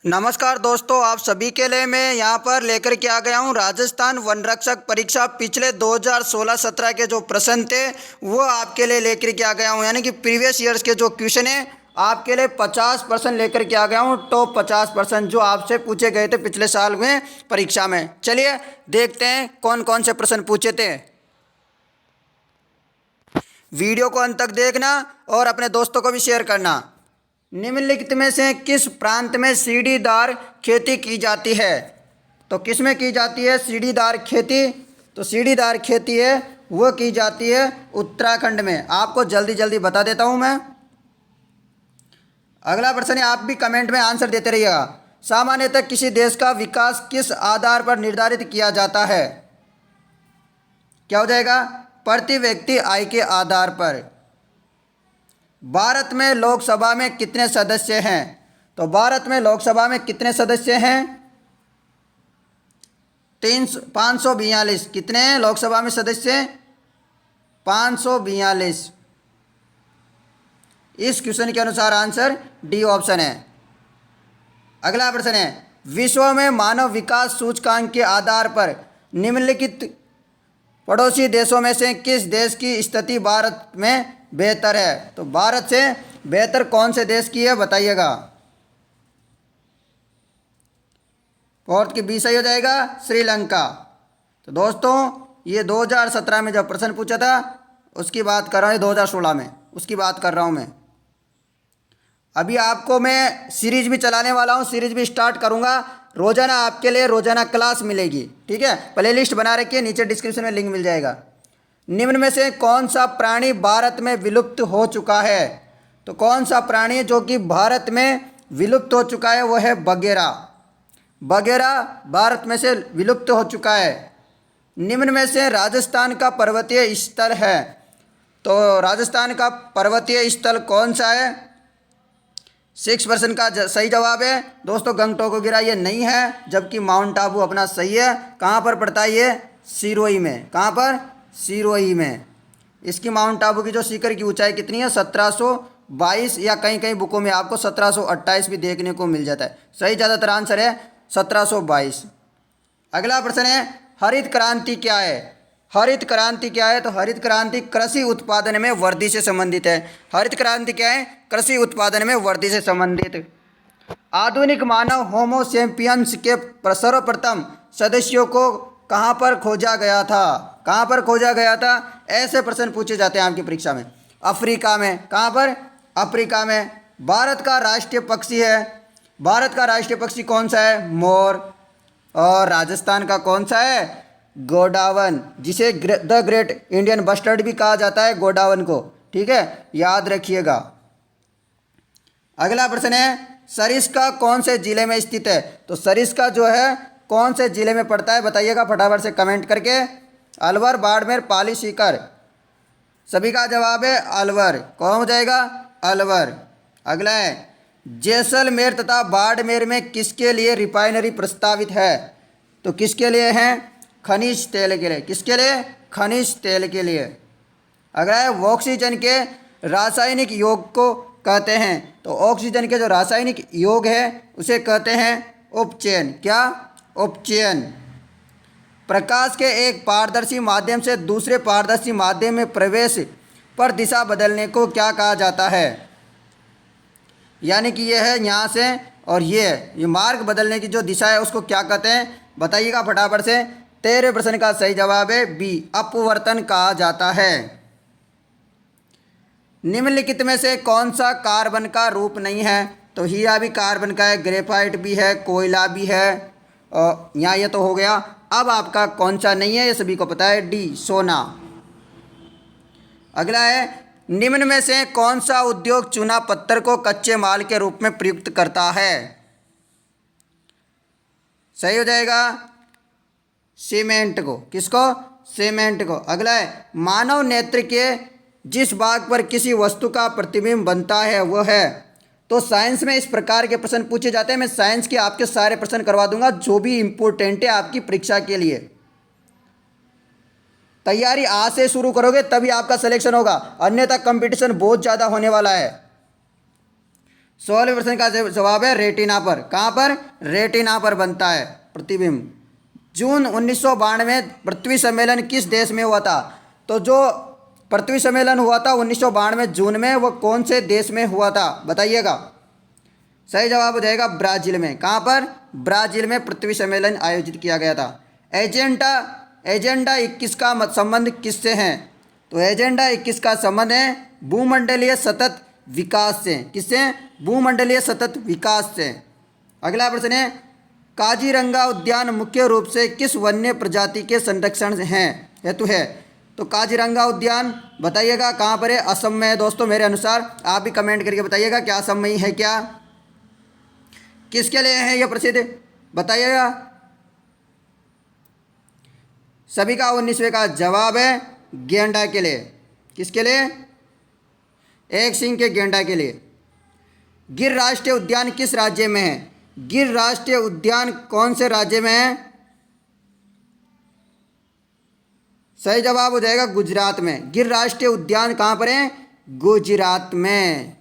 नमस्कार दोस्तों, आप सभी के लिए मैं यहाँ पर लेकर के आ गया हूँ राजस्थान वन रक्षक परीक्षा पिछले 2016-17 के जो प्रश्न थे वो आपके लिए लेकर के आ गया हूँ। यानी कि प्रीवियस ईयर्स के जो क्वेश्चन है आपके लिए 50% लेकर के आ गया हूँ। टॉप 50% जो आपसे पूछे गए थे पिछले साल में परीक्षा में। चलिए देखते हैं कौन कौन से प्रश्न पूछे थे। वीडियो को अंत तक देखना और अपने दोस्तों को भी शेयर करना। निम्नलिखित में से किस प्रांत में सीढ़ीदार खेती की जाती है? तो किस में की जाती है सीढ़ीदार खेती? तो सीढ़ीदार खेती है वो की जाती है उत्तराखंड में। आपको जल्दी जल्दी बता देता हूं मैं। अगला प्रश्न है, आप भी कमेंट में आंसर देते रहिएगा। सामान्यतः किसी देश का विकास किस आधार पर निर्धारित किया जाता है? क्या हो जाएगा? प्रति व्यक्ति आय के आधार पर। भारत में लोकसभा में कितने सदस्य हैं? तो भारत में लोकसभा में कितने सदस्य हैं? 542। कितने हैं लोकसभा में सदस्य? 542। इस क्वेश्चन के अनुसार आंसर डी ऑप्शन है। अगला प्रश्न है, विश्व में मानव विकास सूचकांक के आधार पर निम्नलिखित पड़ोसी देशों में से किस देश की स्थिति भारत में बेहतर है? तो भारत से बेहतर कौन से देश की है बताइएगा। फोर्थ की बी सही हो जाएगा, श्रीलंका। तो दोस्तों ये 2017 में जब प्रश्न पूछा था उसकी बात कर रहा हूँ, 2016 में उसकी बात कर रहा हूँ मैं। अभी आपको मैं सीरीज भी चलाने वाला हूँ, सीरीज भी स्टार्ट करूँगा। रोजाना आपके लिए रोजाना क्लास मिलेगी, ठीक है। प्ले लिस्ट बना रखिए, नीचे डिस्क्रिप्शन में लिंक मिल जाएगा। निम्न में से कौन सा प्राणी भारत में विलुप्त हो चुका है? तो कौन सा प्राणी जो कि भारत में विलुप्त हो चुका है वो है बगेरा। बगेरा भारत में से विलुप्त हो चुका है। निम्न में से राजस्थान का पर्वतीय स्थल है, तो राजस्थान का पर्वतीय स्थल कौन सा है? 6% का सही जवाब है दोस्तों। गंगटोक वगैरह ये नहीं है, जबकि माउंट आबू अपना सही है। कहाँ पर पड़ता है ये? सिरोही में। कहाँ पर? सिरोही में। इसकी माउंट आबू की जो शिखर की ऊंचाई कितनी है? 1722, या कहीं कहीं बुकों में आपको 1728 भी देखने को मिल जाता है। सही ज़्यादातर आंसर है 1722। अगला प्रश्न है, हरित क्रांति क्या है? हरित क्रांति क्या है? तो हरित क्रांति कृषि उत्पादन में वृद्धि से संबंधित है। हरित क्रांति क्या है? कृषि उत्पादन में वृद्धि से संबंधित। आधुनिक मानव होमो सैपियंस के सर्वप्रथम सदस्यों को कहाँ पर खोजा गया था? कहाँ पर खोजा गया था? ऐसे प्रश्न पूछे जाते हैं आपकी परीक्षा में। अफ्रीका में। कहाँ पर? अफ्रीका में। भारत का राष्ट्रीय पक्षी है, भारत का राष्ट्रीय पक्षी कौन सा है? मोर। और राजस्थान का कौन सा है? गोडावन, जिसे द ग्रेट इंडियन बस्टर्ड भी कहा जाता है, गोडावन को, ठीक है, याद रखिएगा। अगला प्रश्न है, सरिस्का कौन से जिले में स्थित है? तो सरिस्का जो है कौन से जिले में पड़ता है बताइएगा फटाफट से कमेंट करके। अलवर, बाड़मेर, पाली, सीकर। सभी का जवाब है अलवर। कौन हो जाएगा? अलवर। अगला है, जैसलमेर तथा बाड़मेर में किसके लिए रिफाइनरी प्रस्तावित है? तो किसके लिए है? खनिज तेल के लिए। किसके लिए? खनिज तेल के लिए। अगला है, ऑक्सीजन के रासायनिक योग को कहते हैं? तो ऑक्सीजन के जो रासायनिक योग है उसे कहते हैं उपचयन। क्या? उपचयन। प्रकाश के एक पारदर्शी माध्यम से दूसरे पारदर्शी माध्यम में प्रवेश पर दिशा बदलने को क्या कहा जाता है? यानी कि ये है यहाँ से और ये मार्ग बदलने की जो दिशा है उसको क्या कहते हैं बताइएगा फटाफट से। 13वें प्रश्न का सही जवाब है बी, अपवर्तन कहा जाता है। निम्नलिखित में से कौन सा कार्बन का रूप नहीं है? तो हीरा भी कार्बन का है, ग्रेफाइट भी है, कोयला भी है, और यहाँ ये तो हो गया। अब आपका कौन सा नहीं है ये सभी को पता है, डी, सोना। अगला है, निम्न में से कौन सा उद्योग चूना पत्थर को कच्चे माल के रूप में प्रयुक्त करता है? सही हो जाएगा सीमेंट को। किसको? सीमेंट को। अगला है, मानव नेत्र के जिस भाग पर किसी वस्तु का प्रतिबिंब बनता है वह है? तो साइंस में इस प्रकार के प्रश्न पूछे जाते हैं। मैं साइंस के आपके सारे प्रश्न करवा दूंगा जो भी इंपॉर्टेंट है आपकी परीक्षा के लिए। तैयारी आज से शुरू करोगे तभी आपका सिलेक्शन होगा, अन्यथा कंपटीशन बहुत ज़्यादा होने वाला है। 16वें प्रश्न का जवाब है रेटिना पर। कहाँ पर? रेटिना पर बनता है प्रतिबिंब। जून 1992 पृथ्वी सम्मेलन किस देश में हुआ था? तो जो पृथ्वी सम्मेलन हुआ था 1992 जून में, वो कौन से देश में हुआ था बताइएगा। सही जवाब हो जाएगा ब्राज़ील में। कहाँ पर? ब्राज़ील में पृथ्वी सम्मेलन आयोजित किया गया था। एजेंडा 21 का संबंध किससे है? तो एजेंडा 21 का संबंध है भूमंडलीय सतत विकास से। किससे? भूमंडलीय सतत विकास से। अगला प्रश्न है काजीरंगा उद्यान मुख्य रूप से किस वन्य प्रजाति के संरक्षण हेतु है? तो काजीरंगा उद्यान बताइएगा कहाँ पर है? असम में है दोस्तों मेरे अनुसार। आप भी कमेंट करके बताइएगा क्या असम में ही है क्या? किसके लिए है यह प्रसिद्ध बताइएगा। सभी का 19वें का जवाब है गेंडा के लिए। किसके लिए? एक सिंह के गेंडा के लिए। गिर राष्ट्रीय उद्यान किस राज्य में है? गिर राष्ट्रीय उद्यान कौन से राज्य में है? सही जवाब हो जाएगा गुजरात में। गिर राष्ट्रीय उद्यान कहाँ पर है? गुजरात में।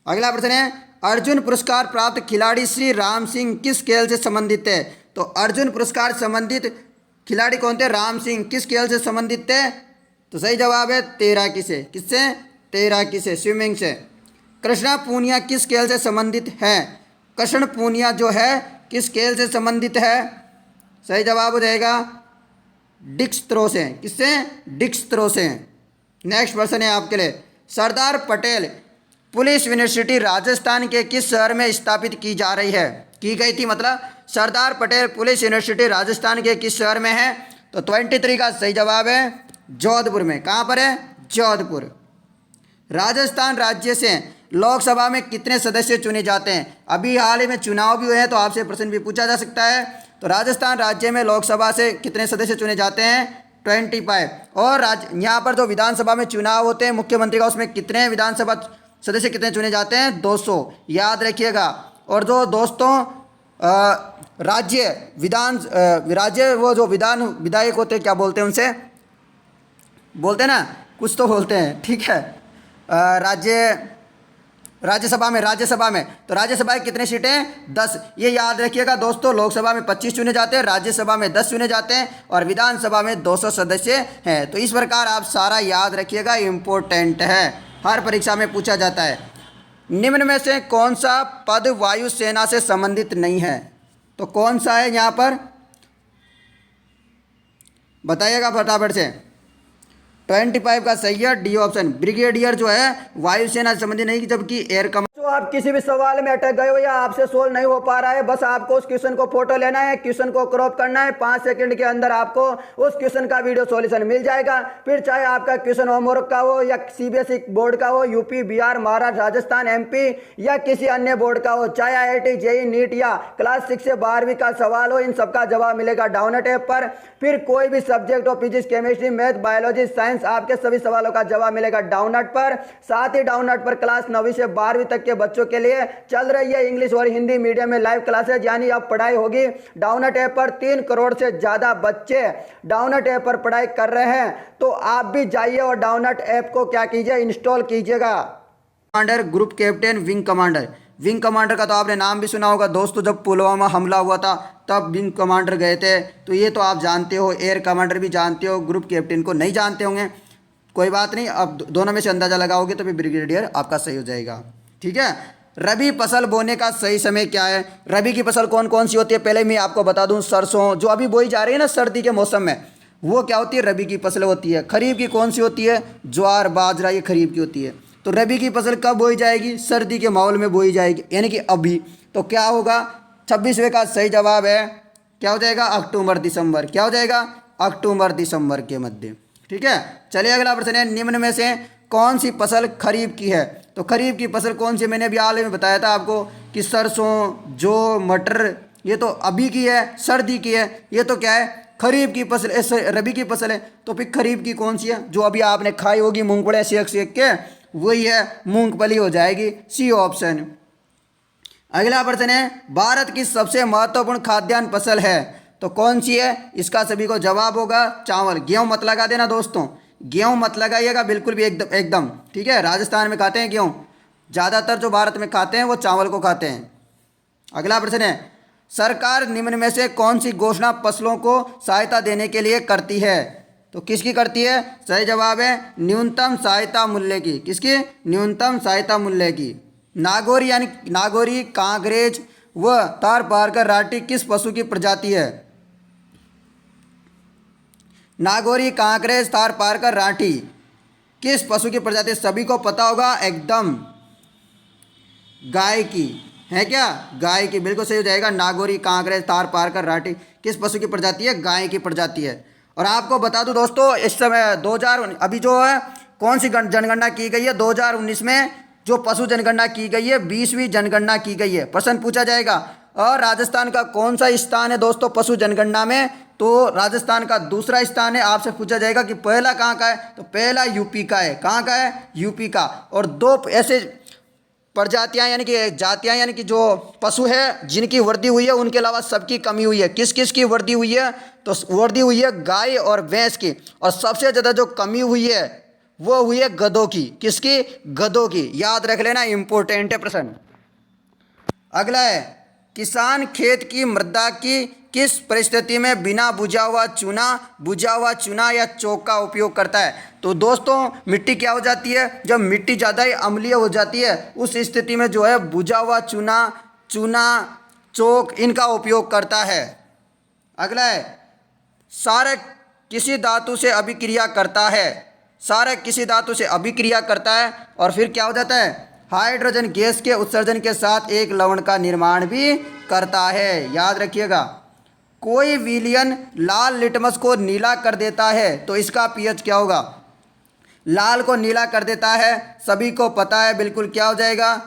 अगला प्रश्न है अर्जुन पुरस्कार प्राप्त खिलाड़ी श्री राम सिंह किस खेल से संबंधित है? तो अर्जुन पुरस्कार संबंधित खिलाड़ी कौन थे? राम सिंह किस खेल से संबंधित थे? तो सही जवाब है तैराकी से। किससे? तैराकी से, स्विमिंग से। कृष्णा पूनिया किस खेल से संबंधित है? कृष्ण पूनिया जो है किस खेल से संबंधित है? सही जवाब हो जाएगा डिस्क थ्रो से। किससे? डिस्क थ्रो से। नेक्स्ट प्रश्न है आपके लिए सरदार पटेल पुलिस यूनिवर्सिटी राजस्थान के किस शहर में स्थापित की जा रही है? की गई थी मतलब सरदार पटेल पुलिस यूनिवर्सिटी राजस्थान के किस शहर में है? तो 23 का सही जवाब है जोधपुर में। कहाँ पर है? जोधपुर। राजस्थान राज्य से लोकसभा में कितने सदस्य चुने जाते हैं? अभी हाल ही में चुनाव भी हुए हैं तो आपसे प्रश्न भी पूछा जा सकता है। तो राजस्थान राज्य में लोकसभा से कितने सदस्य चुने जाते हैं? 25। और यहाँ पर जो विधानसभा में चुनाव होते हैं मुख्यमंत्री का, उसमें कितने विधानसभा सदस्य कितने चुने जाते हैं? 200, याद रखिएगा। और जो दोस्तों राज्य वो जो विधायक होते हैं क्या बोलते हैं उनसे? बोलते हैं ना कुछ तो बोलते हैं, ठीक है। राज्यसभा में तो राज्यसभा की कितनी सीटें? 10। ये याद रखिएगा दोस्तों, लोकसभा में 25 चुने जाते हैं, राज्यसभा में 10 चुने जाते हैं और विधानसभा में 200 सदस्य हैं। तो इस प्रकार आप सारा याद रखिएगा, इम्पोर्टेंट है, हर परीक्षा में पूछा जाता है। निम्न में से कौन सा पद वायुसेना से संबंधित नहीं है? तो कौन सा है यहाँ पर बताइएगा फटाफट से। 25 का सही है डी ऑप्शन। ब्रिगेडियर जो है वायुसेना से संबंधित नहीं, जबकि एयर कमांड। तो आप किसी भी सवाल में अटक गए हो या आपसे सोल्व नहीं हो पा रहा है, बस आपको उस क्वेश्चन को फोटो लेना है, क्वेश्चन को क्रॉप करना है, 5 सेकंड के अंदर आपको उस क्वेश्चन का वीडियो सॉल्यूशन मिल जाएगा। फिर चाहे आपका क्वेश्चन होमवर्क का हो या सीबीएसई बोर्ड का हो, यूपी, बिहार, महाराष्ट्र, राजस्थान, एमपी या किसी अन्य बोर्ड का हो, चाहे IIT, JEE, नीट या क्लास 6 से 12वीं का सवाल हो, इन सबका जवाब मिलेगा डाउनलोड ऐप पर। फिर कोई भी सब्जेक्ट हो, physics, chemistry, math, biology, science, आपके सभी सवालों का जवाब मिलेगा डाउनलोड पर। साथ ही डाउनलोड पर क्लास 9वीं से 12वीं तक के बच्चों के लिए चल रही है इंग्लिश और हिंदी मीडियम में लाइव क्लासेज, यानी अब पढ़ाई होगी डाउनलोड ऐप पर। 3 करोड़ से ज्यादा बच्चे डाउनलोड ऐप पर पढ़ाई कर रहे हैं, तो आप भी जाइए और डाउनलोड ऐप को क्या कीजिए, इंस्टॉल कीजिएगा। Commander, group captain, wing commander. Wing commander का तो आपने नाम भी सुना होगा दोस्तों, जब पुलवामा हमला हुआ था तब विंग कमांडर गए थे, तो ये तो आप जानते हो। एयर कमांडर भी जानते हो, ग्रुप कैप्टन को नहीं जानते होंगे, कोई बात नहीं, अब दोनों में से अंदाजा लगाओगे तो भी ब्रिगेडियर आपका सही हो जाएगा, ठीक है। रबी फसल बोने का सही समय क्या है? रबी की फसल कौन कौन सी होती है पहले मैं आपको बता दूं। सरसों जो अभी बोई जा रही है ना सर्दी के मौसम में, वो क्या होती है? रबी की फसल होती है। खरीफ की कौन सी होती है? ज्वार, बाजरा, ये खरीफ की होती है। तो रबी की फसल कब बोई जाएगी? सर्दी के माहौल में बोई जाएगी, यानी कि अभी। तो क्या होगा? 26वें का सही जवाब है क्या हो जाएगा? अक्टूबर दिसंबर। क्या हो जाएगा? अक्टूबर दिसंबर के मध्य, ठीक है। चलिए अगला प्रश्न है निम्न में से कौन सी फसल खरीफ की है? तो खरीफ की फसल कौन सी? मैंने अभी हाल में बताया था आपको कि सरसों, जौ, मटर, ये तो अभी की है, सर्दी की है। ये तो क्या है? खरीफ की फसल, रबी की फसल है। तो फिर खरीफ की कौन सी है? जो अभी आपने खाई होगी मूंगफली सेक सेक के, वही है, मूंगफली हो जाएगी, सी ऑप्शन। अगला प्रश्न है भारत की सबसे महत्वपूर्ण खाद्यान्न फसल है, तो कौन सी है? इसका सभी को जवाब होगा चावल। गेहूं मत लगा देना दोस्तों, गेहूँ मत लगाइएगा बिल्कुल भी, एकदम एकदम, ठीक है। राजस्थान में खाते हैं गेहूँ, ज़्यादातर जो भारत में खाते हैं वो चावल को खाते हैं। अगला प्रश्न है, सरकार निम्न में से कौन सी घोषणा फसलों को सहायता देने के लिए करती है? तो किसकी करती है? सही जवाब है न्यूनतम सहायता मूल्य की। किसकी? न्यूनतम सहायता मूल्य की। नागौरी यानी नागौरी, कांकरेज व थारपारकर राठी किस पशु की प्रजाति है? नागौरी, कांकरेज, थारपारकर राठी किस पशु की प्रजाति? सभी को पता होगा एकदम, गाय की है क्या? गाय की, बिल्कुल सही हो जाएगा। नागौरी, कांकरेज, थारपारकर राठी किस पशु की प्रजाति है? गाय की प्रजाति है। और आपको बता दूं दोस्तों, इस समय 2000 अभी जो है कौन सी जनगणना की गई है? 2019 में जो पशु जनगणना की गई है, 20वीं जनगणना की गई है। प्रश्न पूछा जाएगा, और राजस्थान का कौन सा स्थान है दोस्तों पशु जनगणना में? तो राजस्थान का दूसरा स्थान है। आपसे पूछा जाएगा कि पहला कहाँ का है? तो पहला यूपी का है। कहाँ का है? यूपी का। और दो ऐसे प्रजातियां यानी कि जातियां यानी कि जो पशु है जिनकी वृद्धि हुई है, उनके अलावा सबकी कमी हुई है। किस किस की वृद्धि हुई है? तो वृद्धि हुई है गाय और भैंस की, और सबसे ज़्यादा जो कमी हुई है वो हुई है गधों की। किसकी? गधों की। याद रख लेना, इंपॉर्टेंट है प्रश्न। अगला है, किसान खेत की मृदा की किस परिस्थिति में बिना बुझा हुआ चूना या चौक का उपयोग करता है? तो दोस्तों मिट्टी क्या हो जाती है? जब मिट्टी ज़्यादा ही अम्लीय हो जाती है, उस स्थिति में जो है बुझा हुआ चूना, चौक इनका उपयोग करता है। अगला है, सारक किसी धातु से अभिक्रिया करता है? सारक किसी धातु से अभिक्रिया करता है और फिर क्या हो जाता है? हाइड्रोजन गैस के उत्सर्जन के साथ एक लवण का निर्माण भी करता है। याद रखिएगा। कोई विलयन लाल लिटमस को नीला कर देता है तो इसका पीएच क्या होगा? लाल को नीला कर देता है, सभी को पता है बिल्कुल, क्या हो जाएगा?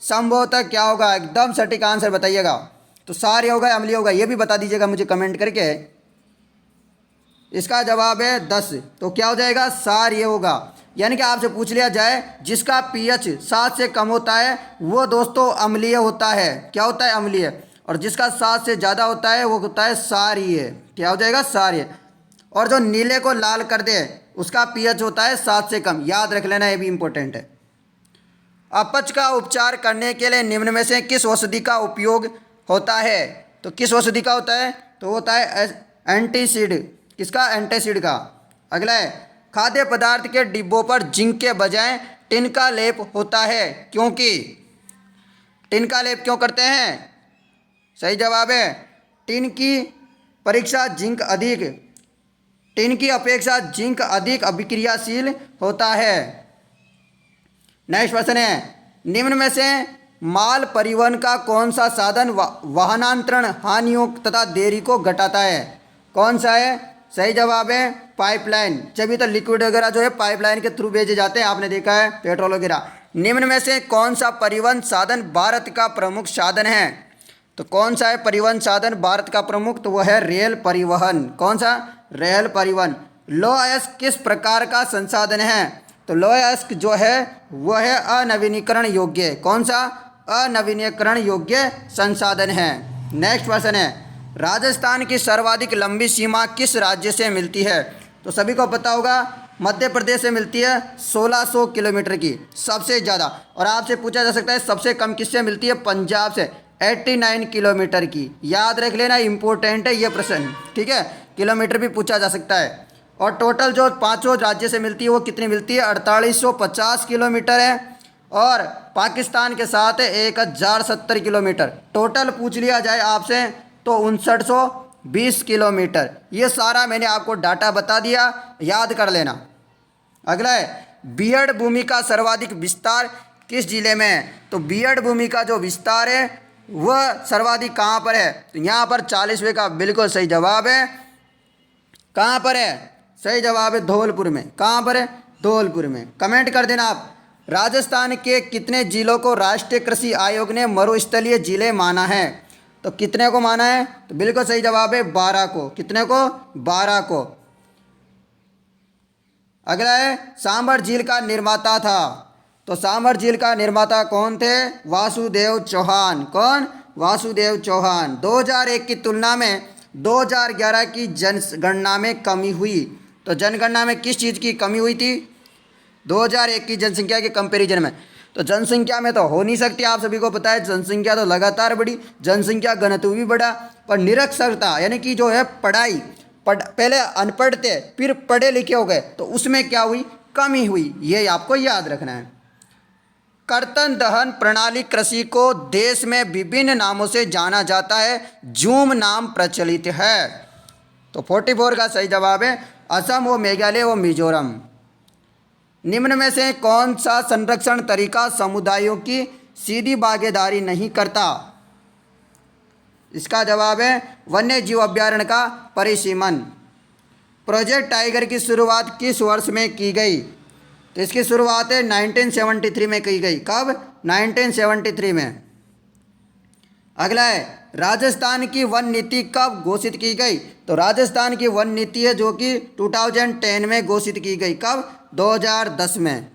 संभवतः क्या होगा? एकदम सटीक आंसर बताइएगा। तो सार होगा अम्लीय होगा, ये भी बता दीजिएगा मुझे कमेंट करके। इसका जवाब है 10। तो क्या हो जाएगा? सार ये होगा। यानी कि आपसे पूछ लिया जाए जिसका पीएच 7 से कम होता है वो दोस्तों अम्लीय होता है। क्या होता है? अम्लीय। और जिसका 7 से ज़्यादा होता है वो होता है सारीय। क्या हो जाएगा? सारीय। और जो नीले को लाल कर दे उसका पीएच होता है 7 से कम। याद रख लेना, ये भी इंपॉर्टेंट है। अपच का उपचार करने के लिए निम्न में से किस औषधि का उपयोग होता है? तो किस औषधि का होता है? तो होता है एंटीसिड। किसका? एंटीसिड का। अगला है, खाद्य पदार्थ के डिब्बों पर जिंक के बजाय टिन का लेप होता है क्योंकि? टिन का लेप क्यों करते हैं? सही जवाब है टिन की अपेक्षा जिंक अधिक अभिक्रियाशील होता है। नेक्स्ट प्रश्न है, निम्न में से माल परिवहन का कौन सा साधन वाहनांतरण हानियों तथा देरी को घटाता है? कौन सा है? सही जवाब है पाइपलाइन। जब तो लिक्विड वगैरह जो है पाइपलाइन के थ्रू भेजे जाते हैं, आपने देखा है, पेट्रोल वगैरह। निम्न में से कौन सा परिवहन साधन भारत का प्रमुख साधन है? तो कौन सा है परिवहन साधन भारत का प्रमुख? तो वह है रेल परिवहन। कौन सा? रेल परिवहन। लौह अयस्क किस प्रकार का संसाधन है? तो लौह अयस्क जो है वह है अनवीनीकरण योग्य। कौन सा? अनवीनीकरण योग्य संसाधन है। नेक्स्ट क्वेश्चन है, राजस्थान की सर्वाधिक लंबी सीमा किस राज्य से मिलती है? तो सभी को पता होगा मध्य प्रदेश से मिलती है 1600 किलोमीटर की सबसे ज़्यादा। और आपसे पूछा जा सकता है सबसे कम किससे मिलती है? पंजाब से 89 किलोमीटर की। याद रख लेना, इंपॉर्टेंट है ये प्रश्न, ठीक है। किलोमीटर भी पूछा जा सकता है। और टोटल जो पांचों राज्य से मिलती है वो कितनी मिलती है? 4850 किलोमीटर है। और पाकिस्तान के साथ है 1070 किलोमीटर। टोटल पूछ लिया जाए आपसे तो 5920 किलोमीटर। ये सारा मैंने आपको डाटा बता दिया, याद कर लेना। अगला है, बियड भूमि का सर्वाधिक विस्तार किस जिले में है? तो बियड भूमि का जो विस्तार है वह सर्वाधिक कहाँ पर है? तो यहाँ पर 40वें का बिल्कुल सही जवाब है। कहाँ पर है? सही जवाब है धौलपुर में। कहाँ पर है? धौलपुर में। कमेंट कर देना आप। राजस्थान के कितने जिलों को राष्ट्रीय कृषि आयोग ने मरुस्थलीय जिले माना है? तो कितने को माना है? तो बिल्कुल सही जवाब है 12 को। कितने को? 12 को। अगला है, सांभर झील का निर्माता था। तो सांभर झील का निर्माता कौन थे? वासुदेव चौहान। कौन? वासुदेव चौहान। 2001 की तुलना में 2011 की जनगणना में कमी हुई। तो तो जनगणना में किस चीज़ की कमी हुई थी? 2001 की जनसंख्या के कंपैरिजन में। तो जनसंख्या में तो हो नहीं सकती, आप सभी को पता है जनसंख्या तो लगातार बढ़ी, जनसंख्या घनत्व भी बढ़ा, पर निरक्षरता यानी कि जो है पढ़ाई, पहले अनपढ़ थे फिर पढ़े लिखे हो गए, तो उसमें क्या हुई? कमी हुई। ये आपको याद रखना है। कर्तन दहन प्रणाली कृषि को देश में विभिन्न नामों से जाना जाता है, जूम नाम प्रचलित है। तो 44 का सही जवाब है असम व मेघालय व मिजोरम। निम्न में से कौन सा संरक्षण तरीका समुदायों की सीधी भागीदारी नहीं करता? इसका जवाब है वन्य जीव अभ्यारण्य का परिसीमन। प्रोजेक्ट टाइगर की शुरुआत किस वर्ष में की गई? तो इसकी शुरुआत है 1973 में की गई। कब? 1973 में। अगला है राजस्थान की वन नीति कब घोषित की गई? तो राजस्थान की वन नीति है जो कि 2010 में घोषित की गई। कब? 2010 में।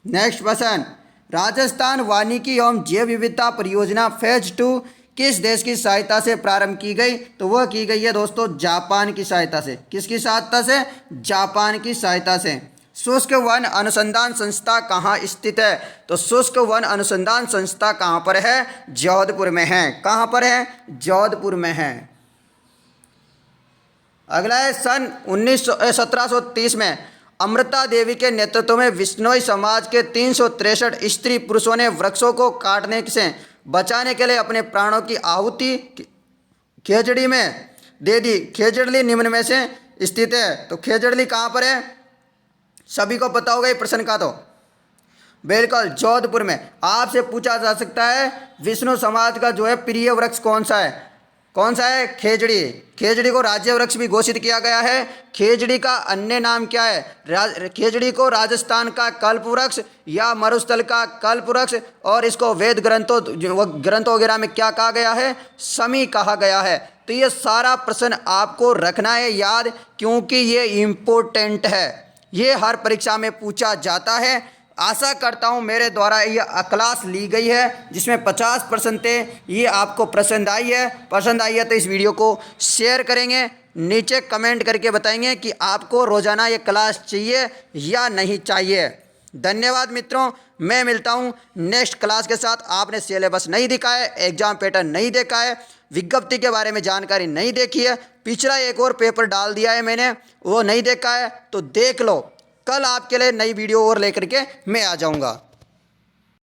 नेक्स्ट प्रश्न, राजस्थान वानिकी एवं जैव विविधता परियोजना फेज 2 किस देश की सहायता से प्रारंभ की गई? तो वह की गई है दोस्तों जापान की सहायता से। किसकी सहायता से? जापान की सहायता से। शुष्क वन अनुसंधान संस्था कहाँ स्थित है? तो शुष्क वन अनुसंधान संस्था कहाँ पर है? जोधपुर में है। कहाँ पर है? जोधपुर में है। अगला है सन 1730 में अमृता देवी के नेतृत्व में विश्नोई समाज के 363 स्त्री पुरुषों ने वृक्षों को काटने से बचाने के लिए अपने प्राणों की आहुति खेजड़ी में दे दी। खेजड़ली निम्न में से स्थित है। तो खेजड़ली कहाँ पर है? सभी को पता होगा ये प्रश्न का। तो बिल्कुल जोधपुर में। आपसे पूछा जा सकता है विष्णु समाज का जो है प्रिय वृक्ष कौन सा है? कौन सा है? खेजड़ी। खेजड़ी को राज्य वृक्ष भी घोषित किया गया है। खेजड़ी का अन्य नाम क्या है? खेजड़ी को राजस्थान का कल्प वृक्ष या मरुस्थल का कल्प वृक्ष, और इसको वेद ग्रंथों वगैरह में क्या कहा गया है? शमी कहा गया है। तो ये सारा प्रश्न आपको रखना है याद, क्योंकि ये इम्पोर्टेंट है, ये हर परीक्षा में पूछा जाता है। आशा करता हूँ मेरे द्वारा यह क्लास ली गई है जिसमें 50% थे, ये आपको पसंद आई है। पसंद आई है तो इस वीडियो को शेयर करेंगे, नीचे कमेंट करके बताएंगे कि आपको रोज़ाना ये क्लास चाहिए या नहीं चाहिए। धन्यवाद मित्रों, मैं मिलता हूँ नेक्स्ट क्लास के साथ। आपने सिलेबस नहीं देखा है, एग्जाम पैटर्न नहीं देखा है, विज्ञप्ति के बारे में जानकारी नहीं देखी है, पिछला एक और पेपर डाल दिया है मैंने, वो नहीं देखा है तो देख लो। कल आपके लिए नई वीडियो और लेकर के मैं आ जाऊँगा।